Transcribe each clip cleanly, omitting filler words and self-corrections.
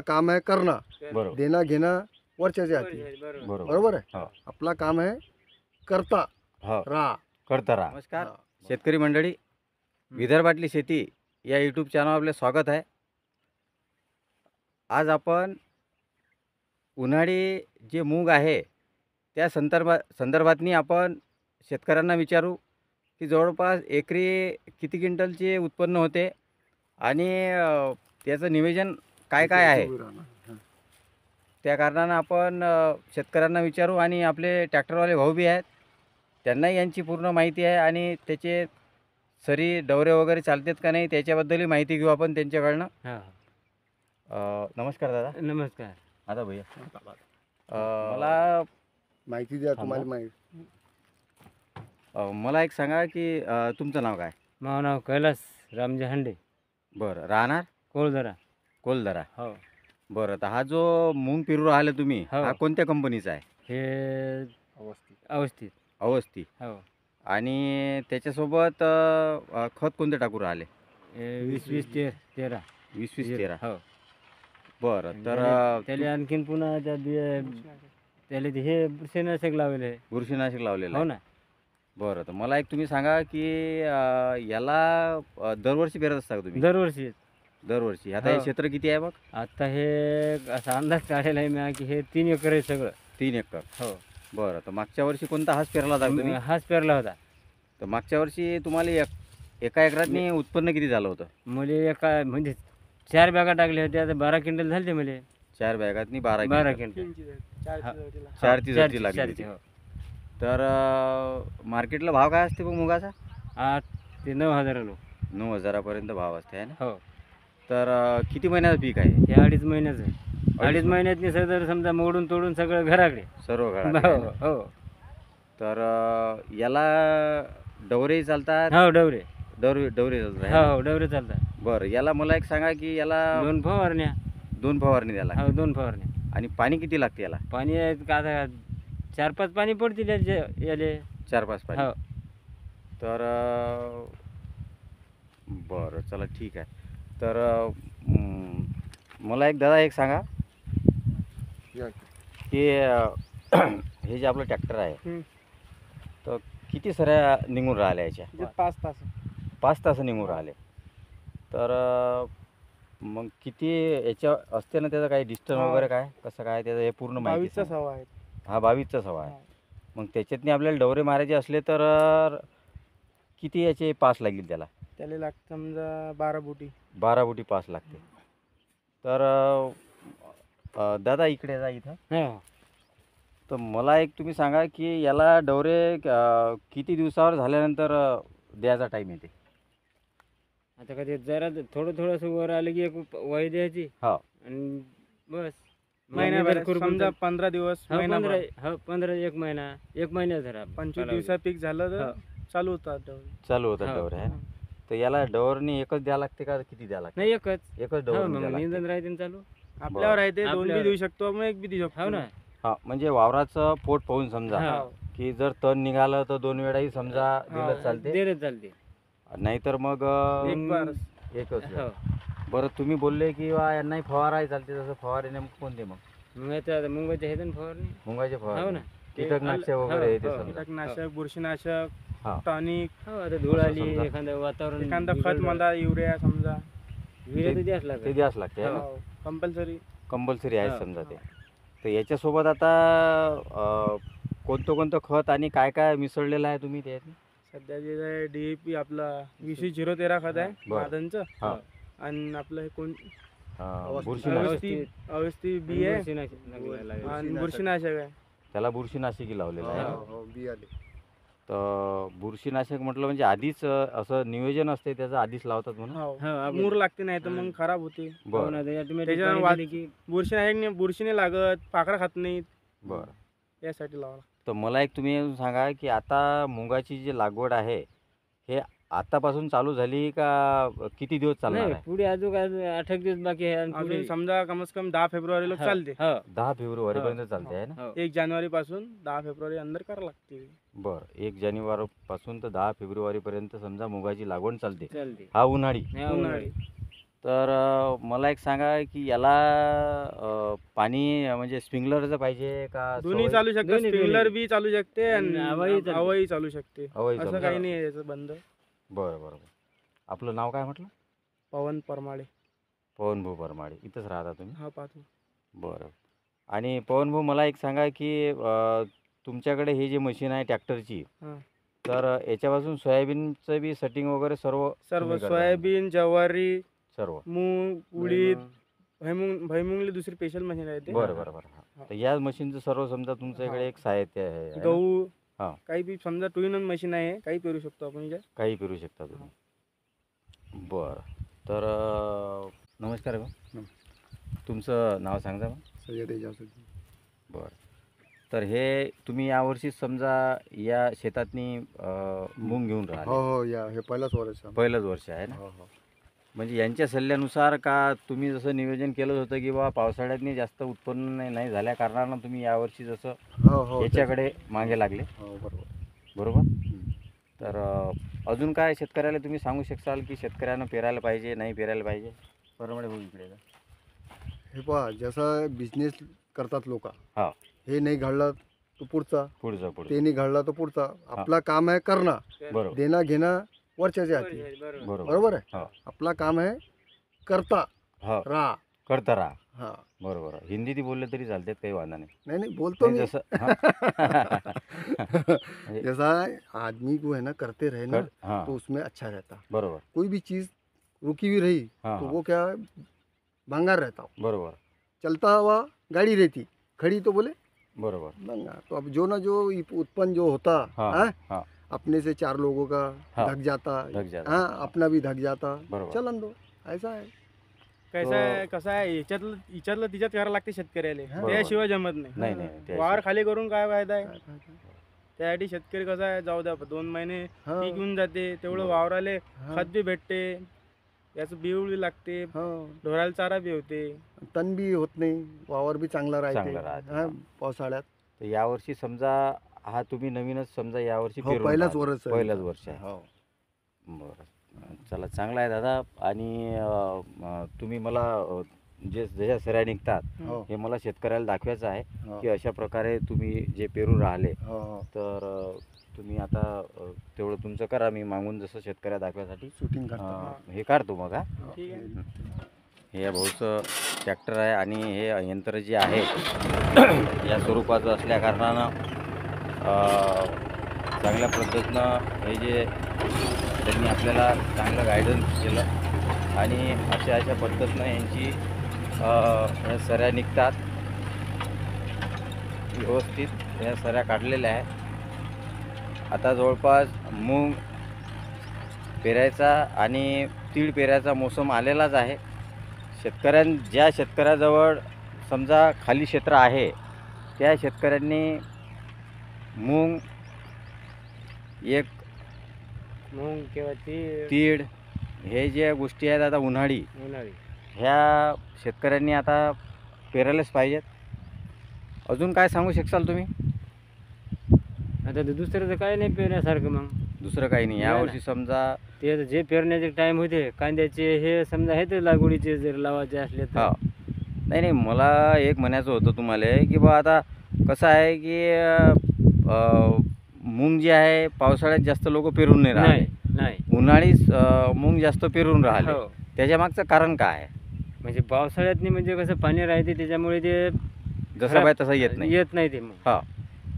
काम आहे करणं, बरोबर देणं घेणं वरच्याच्या हाती. बरोबर बरोबर आहे. हो. आपला काम आहे करता हो राहा. करता राहा. नमस्कार हा. शेतकरी मंडळी, विदर्भातली शेती या यूट्यूब चॅनलवर आपले स्वागत आहे. आज आपण उन्हाळी जे मूग आहे त्या संदर्भातनी आपण शेतकऱ्यांना विचारू की जवळपास एकरी किती क्विंटलचे उत्पन्न होते आणि त्याचं नियोजन काय काय आहे. त्या कारणानं आपण शेतकऱ्यांना विचारू आणि आपले ट्रॅक्टरवाले भाऊ बी आहेत, त्यांनाही यांची पूर्ण माहिती आहे आणि त्याचे सरी डवरे वगैरे चालतात का नाही त्याच्याबद्दलही माहिती घेऊ आपण त्यांच्याकडनं. नमस्कार दादा. नमस्कार. आता भैया मला माहिती द्या तुम्हाला माहिती. मला एक सांगा की तुमचं नाव काय. माझं नाव कैलास रामजी हांडे, बरं, राहणार कोळदरा. कोलदरा. हो. बरं, तर हा जो मूग पेरू राहिला तुम्ही, हो. हा कोणत्या कंपनीचा आहे. हे अवस्थित. अवस्थी. हो. आणि त्याच्यासोबत खत कोणते टाकू राहिले. हे 20-20-13. 20-20-13. हो. बरं, तर त्याला आणखीन पुन्हा त्याला ते हे बुरशीनाशक लावले आहे. बुरशीनाशक लावलेलं हो आहे. ना. बरं, तर मला एक तुम्ही सांगा की याला दरवर्षी पेरत असता का तुम्ही. दरवर्षी. दरवर्षी. आता हे हो. क्षेत्र किती आहे मग. आता हे असा अंदाज काढलेला आहे मी की हे 3 एकर आहे सगळं. 3 एकर. हो. बरं, तर मागच्या वर्षी कोणता हाच पेरला होता तुम्ही. हाच पेरला होता. तर मागच्या वर्षी तुम्हाला एका एकरातनी उत्पन्न किती झालं होतं. मुले एका म्हणजे 4 बॅगा टाकल्या होत्या, आता 12 क्विंटल झाले मुले. 4 बॅगातनी 12 क्विंटल. 4 ती जर्ती लागली चार होती. हो. तर मार्केटला भाव काय असते मग मुगाचा. 8 ते 9,000 लो. 9,000पर्यंत भाव असते आहे ना. हो. तर किती महिन्याचं पीक आहे. हे 2.5 महिन्याचं आहे. 2.5 महिन्यातनी सगळं समजा मोडून तोडून सगळं घराकडे. सर्व हो. घरात. हो. तर याला डवरेही चालतात. हो डवरे. डवरे चालतात आहे ना? हो डवरे चालतात. बरं, याला मला एक सांगा की याला 2 फवारण्या. 2 फवारणी द्यायला हो 2 फवारण्या. आणि पाणी किती लागते याला. पाणी आता 4-5 पाणी पडतील याले. 4-5 पाणी. हो. तर बरं, चला ठीक आहे. तर मला एक दादा एक सांगा या. की हे जे आपलं ट्रॅक्टर आहे तर किती सऱ्या निघून राहिल्या याच्या. 5 तास. 5 तास निघून राहिले. तर मग किती याच्या असते ना त्याचं काही डिस्टन्स वगैरे काय कसं काय त्याचं हे पूर्ण माहिती 22चा सांगा. हवा आहे. हा 22चा हवा आहे. हा. मग त्याच्यातनी आपल्याला डवरे मारायचे असले तर किती याचे पास लागेल त्याला. त्याला लागतं समजा 12 बोटी. 12 बोटी पास लागते. तर दादा इकडे जा इथं. हो. तर मला एक तुम्ही सांगा की याला डवरे किती दिवसावर झाल्यानंतर द्यायचा टाईम येते. आता कधी जरा थोडं वर आलं की एक वाई द्यायची. हो. आणि बस. महिनाभर खुरपून समजा 15 दिवस, हो, महिनाभर. 15 1 महिना. 1 महिना धरा. 25 दिवसा पीक झालं तर हो. चालू होतात. चालू होतात हो. डवरे आहे ना. तर याला डवरनी एकच द्यावं लागते का किती द्यावं लागते. नाही एकच. एकच हो डवर मग द्यावं निंदन लागते. राहते ना चालू. आपल्यावर आहे ते 2 बी आपल्यावर. देऊ शकतो, मग 1 बी देऊ शकतो. हो ना. हा, म्हणजे वावराचं पोट पाहून समजा हो. की जर तण निघालं तर 2 वेळाही समजा दिलं चालते. दिलं चालते. नाहीतर मग एक बार. एकच वेळ. हो. बरं, तुम्ही बोलले की यांनाही फवाराही चालते तसं फवारे मग कोणते मग मग आता मुंगाच्या हे फवारणी. मुंगाचे हो फवारे ना. कीटकनाशक हो, वगैरे येते हो. समजा. कीटकनाशक, बुरशीनाशक, हा. टॉनिक, हो आता धूळ आली समजा. एखादं वातावरण. एखादा खत बिघडलं. म्हणा, युरिया समजा. विहिरीत तर द्यास ते लागत. द्यास लागते है ना? कंपल्सरी. कंपल्सरी आहे हो. समजा ते. तर याच्यासोबत आता कोणतं खत आणि काय काय मिसळलेलं आहे तुम्ही त्यात. सध्या जे DAP आपला 20-0-13 खत आहे बरं. मादनचं. हा. आणि आपलं हे कोण बुरशीनाशक. अवस्थी बी आहे बुरशीनाशक लागलं. आणि बुरशीनाशक आहे. त्याला बुरशीनाशकी लावलेलं आहे. हो, बी आले. तर बुरशीनाशक म्हटलं म्हणजे आधीच असं नियोजन असते त्याचं आधीच लावतात म्हणून. हो. हो, आपण- मूर लागते नाही तर मग खराब होते. हो बरं ना, ते automatic त्याच्यानं पाणी दिलं की बुरशीनाशक बुरशी नाही लागत, पाखरं खात नाहीत, बरं. यासाठी लावा. तर मला एक तुम्ही सांगा की आता मुगाची जी लागवड आहे हे आतापासून चालू झाली का किती दिवस चालणार नाही आहे. पुढे अजून 8 दिवस बाकी आहे आणि पुढे. अजून समजा कम से कम 10 फेब्रुवारीला हो, चालते. हो, 10 फेब्रुवारी पर्यंत चालते आहे ना. हो. 1 जानेवारी पासून 10 फेब्रुवारी अंदर करावं लागते. बरं, 1 जानेवारीपासून तर 10 फेब्रुवारीपर्यंत समजा मुगाची लागवड चालते. चालते. हा उन्हाळी. हा, उन्हाळी. तर मला एक सांगा की याला पाणी म्हणजे स्प्रिंकलरचं पाहिजे का दोन्ही सवय- चालू शकते, दोन्ही- स्प्रिंकलर दोन्ही. बी चालू शकते आणि आणि हवाही चालते. हवाही चालू शकते. हवाई असं चालू काही शकते. नाही आहे याचं बंद. बरं बरं बरं. आपलं नाव काय म्हटलं? पवन परमाळे. पवन भाऊ परमाडे. इथंच राहता तुम्ही? हा पाहतो. बरं. आणि पवन भाऊ मला एक सांगा की तुमच्याकडे हे जे मशीन आहे ट्रॅक्टरची, हा. तर याच्यापासून सोयाबीनचं बी सेटिंग वगैरे सर्व सर्व तुम्ही करता? सोयाबीन, ज्वारी, सर्व. मूग, उडीद, भुईमुंगली दुसरी स्पेशल मशीन आहे ते. बरं बरं बरं. हा. तर या मशीनचं सर्व समजा तुमच्याकडे एक साहित्य आहे है ना? गहू, हा. काही बी समजा 2 in 1 मशीन आहे, काही पेरू शकतो आपण याच्यात. काही पेरू शकता तुम्ही. बरं. तर नमस्कार भाऊ. तुमचं नाव सांगा मग. सय्यद एजाजुद्दीन. बरं. तर हे तुम्ही यावर्षी समजा या शेतातनी मूग घेऊन हो राहिले. हो या हे पहिलाच वर्ष आहे. पहिलंच वर्ष आहे ना. हो हो म्हणजे यांच्या सल्ल्यानुसार का तुम्ही जसं नियोजन केलं होतं की बाबा पावसाळ्यातनी जास्त उत्पन्न नाही झाल्या कारणानं तुम्ही यावर्षी जसं हो हो याच्याकडे मागे लागले, हो बरोबर. बरोबर? तर अजून काय शेतकऱ्याला तुम्ही सांगू शकाल की शेतकऱ्यानं पेरायला पाहिजे, नाही पेरायला पाहिजे? परमाडे भाऊ इकडे जा. हे पहा जसं बिझनेस करतात लोक, हा. हे नाही घडला तो पुढचा, पुढचं ते नाही घडला तो पुढचा. आपला काम आहे करणं, बरोबर देणं घेणं वरच्याच्या हाती. बरोबर बरोबर आहे. हा. आपला काम आहे करता हा. राहा. करता राहा. हा बरोबर. हिंदीत बोलले तरी चालतात, काही वांधा नाही. नहीं नहीं बोलतो नाही मैं जसं हा. म्हणजे जैसा आदमी को है ना करते रहे ना हां तो उसमें अच्छा रहता. बरोबर. कोई भी चीज़ रुकी हुई रही हां तो हां वो क्या भंगार रहता. बरोबर चलता हुआ गाड़ी रहती, खड़ी तो बोले बरोबर. भंगार. तो अब जो ना जो उत्पन्न जो होता हाँ हाँ, हाँ अपने से 4 लोगों का हाँ. ढक जाता. ढक जाता. हाँ अपना भी ढक जाता. बरोबर. चलन दो ऐसा है. कसं आहे कसं आहे हिच्यातलं तिच्यात करायला लागते शेतकऱ्याला, हा. त्याशिवाय जमत नाही नाही. नाही ते वावर खाली करून काय फायदा आहे? काय फायदा? त्यासाठी शेतकरी कसा आहे, जाऊ द्या 2 महिने हाँ, पीक येऊन जाते, तेवढं बरोबर. वावराले हाँ, खत बी भेटते, याचं बिळ बी लागते, हाँ. ढोराला चारा बी होते. तण बी होत नाही, वावर बी चांगला चांगलं राहते. राहते. हाँ, पावसाळ्यात. तर यावर्षी समजा हा तुम्ही नवीनच समजा यावर्षी हो पेरून पहिलाच राहिले. वर्ष आहे. पहिलाच वर्ष आहे. हो. बरं. चला चांगला आहे दादा. आणि तुम्ही मला जे जशा सऱ्या निघतात हो हे मला शेतकऱ्याला दाखवायचं आहे हो की अशा प्रकारे तुम्ही जे पेरून राहिले, हो हो. तर तुम्ही आता तेवढं तुमचं करा. मी मागून जसं शेतकऱ्या दाखवायसाठी शूटिंग करता. हे काढतो मग. हा, ठीक आहे. हे या भाऊचं ट्रॅक्टर आहे आणि हे यंत्र जे आहे या स्वरूपाचं असल्या कारणानं चांगल्या पद्धतीनं हे जे त्यांनी आपल्याला चांगलं गायडन्स केलं आणि अशा पद्धतीनं यांची ह्या सऱ्या निघतात व्यवस्थित. ह्या सऱ्या काढलेल्या आहे. आता जवळपास मूग पेरायचा आणि तीळ पेरायचा मोसम आलेलाच आहे. ज्या शेतकऱ्याजवळ समजा खाली क्षेत्र आहे त्या शेतकऱ्यांनी मूग, एक मूग किंवा तीळ हे ज्या गोष्टी आहेत आता उन्हाळी, उन्हाळी ह्या शेतकऱ्यांनी आता पेरायलाच पाहिजेत. अजून काय सांगू शकाल तुम्ही? आता ते दुसरं तर काय नाही पेरण्यासारखं. मग दुसरं काही नाही. नाही ना. यावर्षी समजा ते आता जे पेरण्याचे टाईम होते कांद्याचे हे समजा हे तर लागवडीचे जर लावायचे असले तर हा. नाही मला एक म्हणायचं होतं तुम्हाला की बा आता कसं आहे की मूग जे आहे पावसाळ्यात जास्त लोक पेरून नाही राहिले, नाही उन्हाळीच मूग जास्त पेरून राहिले. हो. त्याच्या मागचं कारण काय आहे? म्हणजे पावसाळ्यात नाही म्हणजे कसं पाणी राहते त्याच्यामुळे ते जसं पाहिजे तसं येत नाही. येत नाही ते मग. हा.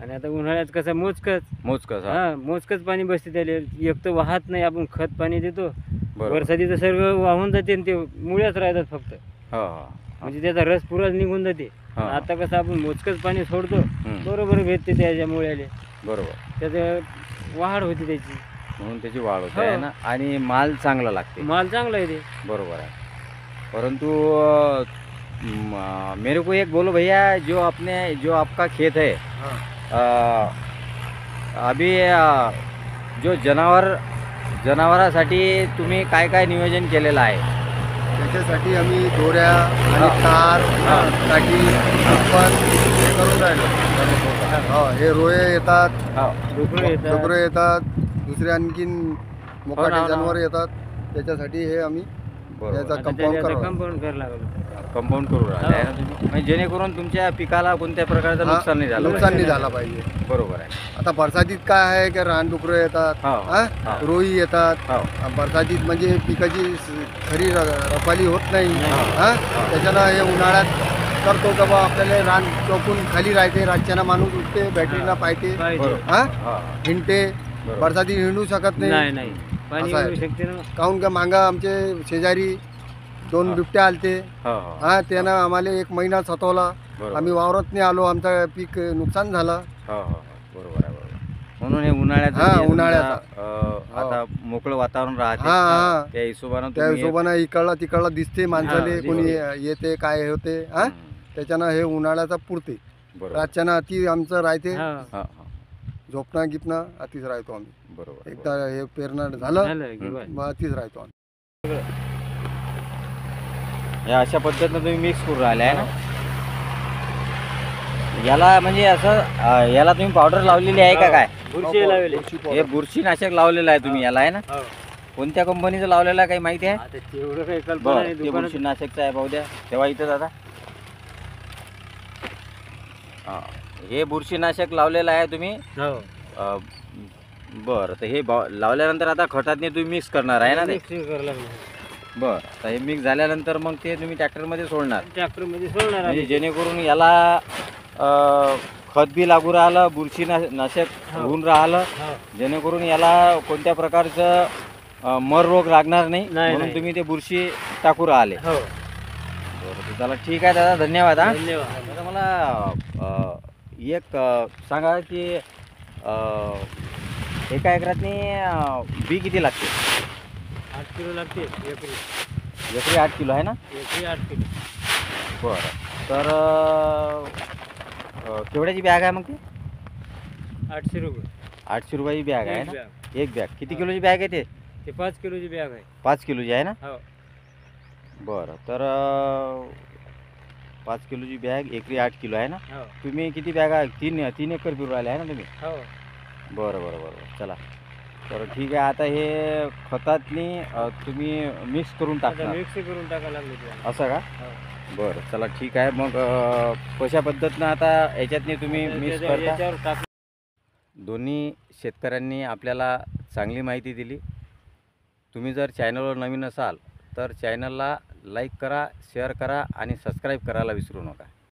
आणि आता उन्हाळ्यात कसं मोजकच मोजकच. हा. हा मोजकच पाणी बसते त्याला. एक तर वाहत नाही, आपण खत पाणी देतो, बरोबर. वरसादी तर सर्व वाहून जाते आणि ते मुळ्याच राहतात फक्त. हा हा म्हणजे त्याचा रस पुराच निघून जाते. हा. आता कसं आपण मोजकच पाणी सोडतो, हम्म. बरोबर भेटते त्याच्या मुळ्याले, बरोबर. त्याचं वाढ होते त्याची, म्हणून त्याची वाढ होते हो. आहे ना. आणि माल चांगला लागते. माल चांगला आहे ते. बरोबर है. परंतु मेरे को एक बोलो भैया, जो आपका खेत है, हाँ. अभी जो जनावरासाठी तुम्ही काय काय नियोजन केलेलं आहे? त्याच्यासाठी आम्ही दोऱ्या आणि हा. तार हा. साठी आपण हे करून राहिलो. हा हे रोये येतात, हो डुकरं येतात. डुकरं येतात, दुसरे आणखीन हो मोकाटे ना. जनावर येतात. त्याच्यासाठी हे आम्ही बरोबर. याचा आता कंपाऊंड त्याला करावं कंपाऊंड करावं लागलं. कंपाऊंड करू राहिले आहे ना तुम्ही म्हणजे जेणेकरून तुमच्या पिकाला कोणत्या प्रकारचं हा, नुकसान नाही झालं नुकसान पाहिजे. नाही झाला पाहिजे. बरोबर आहे. आता बरसातीत काय आहे की रानडुकरं येतात, हो, हा? हो. रोही येतात. हो. बरसातीत म्हणजे पिकाची खरी रपाली होत नाही, हा? त्याच्यानं हे उन्हाळ्यात करतो का बा आपल्याला रान चौकून खाली राहते, रातच्यानं माणूस उठते, बॅटरीला पाहते, पाहिजे. बरोबर. हा? हा, हिंडते. बरोबर. बरसातीत हिंडू शकत नाही नाही. नाही पाणी असं आहे. मिळू शकते ना. काहून का मागं आमचे शेजारी 2 हा. बिबट्या आलते, हो, हो. हा, त्यानं आम्हाला 1 महिना सतवला. बरोबर. आम्ही वावरात नाही आलो, आमचं पीक नुकसान झालं. हो, हो, हो. बरोबर आहे, बरोबर. म्हणून हे उन्हाळ्याचं हा, जे समजा, उन्हाळ्याचा. आता मोकळं वातावरण राहते, हा, हा. त्या हिशोबानं त्या तुम्ही हिशोबानं इकडला तिकडला दिसते माणसाले, हा, कोणी बरोबर. येते काय होते, हा? हम्म, त्याच्यानं हे उन्हाळ्याचा पुरते. बरोबर. रातच्यानं अति आमचं राहते, हा. हा, हा. झोपणं गिपणं अतिच राहतो आम्ही. बरोबर. एकदा हे पेरणं झालं झालं की बस. मग अतिच राहतो आम्ही. या अशा पद्धतीनं तुम्ही मिक्स करून राहिले आहे ना. याला म्हणजे असं याला तुम्ही पावडर लावलेली आहे का काय? बुरशी लावले. हे बुरशीनाशक लावलेलं आहे तुम्ही याला आहे ना. हो. कोणत्या कंपनीचं लावलेलं आहे काही माहिती आहे? आता तेवढं काही कल्पना बरं, नाही ते दुकानात. बुरशीनाशकचं आहे पाहू द्या. तेव्हा इथं दादा हां, हे बुरशीनाशक लावलेलं आहे तुम्ही. हो. बरं, तर हे लावल्यानंतर आता खतातने तुम्ही मिक्स करणार आहे ना ते. मिक्सिंग करायला लागलं. बरं, तर हे मिक्स झाल्यानंतर मग ते तुम्ही ट्रॅक्टरमध्ये सोडणार ट्रॅक्टरमध्ये सोडणार म्हणजे आम्ही. जेणेकरून याला खत बी लागू राहिलं, बुरशीनाशक हो. होऊन राहिलं, हो. जेणेकरून याला कोणत्या प्रकारचं मर रोग लागणार नाही नाही, म्हणून नाही. तुम्ही ते बुरशी टाकू राहिले. हो. बरं, तर चला ठीक आहे दादा, धन्यवाद. हा धन्यवाद. दादा मला एक सांगा की एका एकरातनी बी किती लागते? 8 किलो लागते एकरी. एकरी 8 किलो आहे ना. एकरी 8 किलो. बरं, तर केवढ्याची बॅग आहे मग ती? 800 रुपये. 800 रुपयाची बॅग आहे एक ना. बॅग. एक बॅग किती हो. किलोची बॅग आहे ते? ते 5 किलोची बॅग आहे. 5 किलोची आहे ना. हो. बरं, तर 5 किलोची बॅग एकरी 8 किलो आहे ना. हो. तुम्ही किती बॅगा 3 एकर पिरू राहिले आहे ना तुम्ही? हो. बरं बरं बरं, चला. तर ठीक आहे, आता हे खतातनी तुम्ही मिक्स करून आता टाकणार मिक्स करून टाकायला लागले ते. असं का? हो. बरं, चला ठीक आहे. मग कशा पद्धतीनं आता याच्यातनी तुम्ही मिक्स करता? याच्यावर टाक. दोन्ही शेतकऱ्यांनी आपल्याला चांगली माहिती दिली. तुम्ही जर चॅनलवर नवीन असाल तर चॅनलला लाईक करा, शेअर करा आणि सबस्क्राईब करायला विसरू नका.